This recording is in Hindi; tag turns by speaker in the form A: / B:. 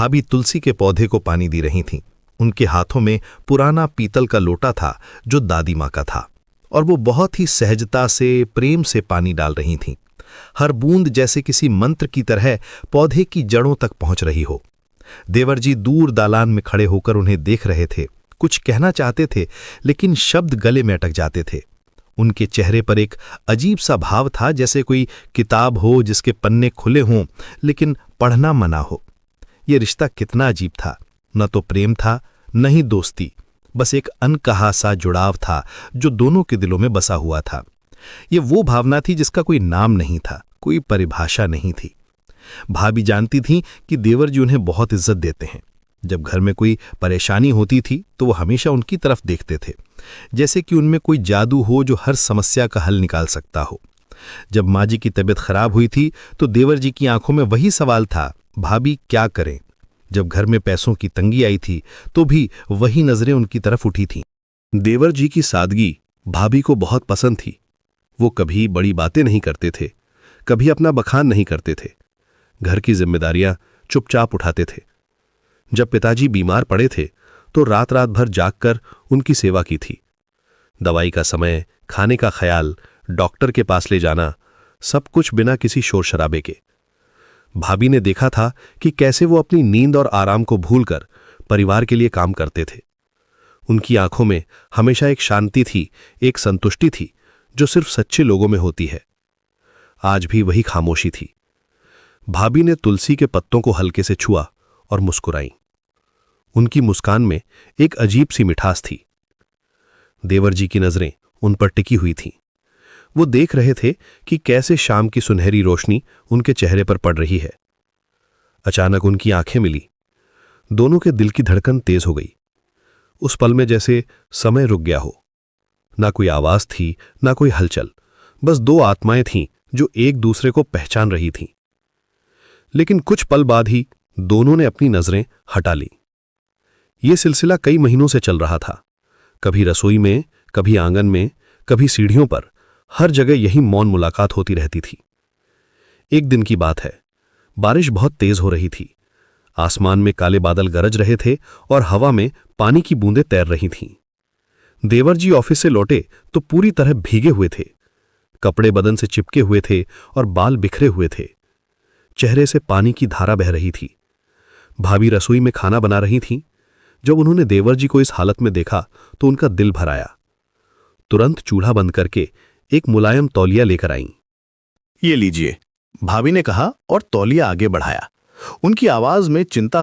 A: भाभी तुलसी के पौधे को पानी दे रही थीं। उनके हाथों में पुराना पीतल का लोटा था जो दादी माँ का था, और वो बहुत ही सहजता से, प्रेम से पानी डाल रही थीं। हर बूंद जैसे किसी मंत्र की तरह पौधे की जड़ों तक पहुंच रही हो। देवर जी दूर दालान में खड़े होकर उन्हें देख रहे थे। कुछ कहना चाहते थे, लेकिन शब्द गले में अटक जाते थे। उनके चेहरे पर एक अजीब सा भाव था, जैसे कोई किताब हो जिसके पन्ने खुले हों लेकिन पढ़ना मना हो। यह रिश्ता कितना अजीब था। न तो प्रेम था, न ही दोस्ती, बस एक अनकहा सा जुड़ाव था जो दोनों के दिलों में बसा हुआ था। ये वो भावना थी जिसका कोई नाम नहीं था, कोई परिभाषा नहीं थी। भाभी जानती थीं कि देवर जी उन्हें बहुत इज्जत देते हैं। जब घर में कोई परेशानी होती थी तो वो हमेशा उनकी तरफ देखते थे, जैसे कि उनमें कोई जादू हो जो हर समस्या का हल निकाल सकता हो। जब माँ जी की तबीयत खराब हुई थी तो देवर जी की आंखों में वही सवाल था, भाभी क्या करें। जब घर में पैसों की तंगी आई थी तो भी वही नजरें उनकी तरफ उठी थीं। देवर जी की सादगी भाभी को बहुत पसंद थी। वो कभी बड़ी बातें नहीं करते थे, कभी अपना बखान नहीं करते थे। घर की जिम्मेदारियां चुपचाप उठाते थे। जब पिताजी बीमार पड़े थे तो रात रात भर जागकर उनकी सेवा की थी। दवाई का समय, खाने का ख्याल, डॉक्टर के पास ले जाना, सब कुछ बिना किसी शोर शराबे के। भाभी ने देखा था कि कैसे वो अपनी नींद और आराम को भूलकर परिवार के लिए काम करते थे। उनकी आंखों में हमेशा एक शांति थी, एक संतुष्टि थी जो सिर्फ सच्चे लोगों में होती है। आज भी वही खामोशी थी। भाभी ने तुलसी के पत्तों को हल्के से छुआ और मुस्कुराई। उनकी मुस्कान में एक अजीब सी मिठास थी। देवर जी की नजरें उन पर टिकी हुई थीं। वो देख रहे थे कि कैसे शाम की सुनहरी रोशनी उनके चेहरे पर पड़ रही है। अचानक उनकी आंखें मिली। दोनों के दिल की धड़कन तेज हो गई। उस पल में जैसे समय रुक गया हो। ना कोई आवाज थी, ना कोई हलचल, बस दो आत्माएं थीं जो एक दूसरे को पहचान रही थीं। लेकिन कुछ पल बाद ही दोनों ने अपनी नजरें हटा ली। यह सिलसिला कई महीनों से चल रहा था। कभी रसोई में, कभी आंगन में, कभी सीढ़ियों पर, हर जगह यही मौन मुलाकात होती रहती थी। एक दिन की बात है, बारिश बहुत तेज हो रही थी। आसमान में काले बादल गरज रहे थे और हवा में पानी की बूंदें तैर रही थीं। देवर जी ऑफिस से लौटे तो पूरी तरह भीगे हुए थे। कपड़े बदन से चिपके हुए थे और बाल बिखरे हुए थे। चेहरे से पानी की धारा बह रही थी। भाभी रसोई में खाना बना रही थीं। जब उन्होंने देवर जी को इस हालत में देखा तो उनका दिल भर आया। तुरंत चूल्हा बंद करके एक मुलायम तौलिया लेकर आईं।
B: ये लीजिए, भाभी ने कहा और तौलिया आगे बढ़ाया। उनकी आवाज में चिंता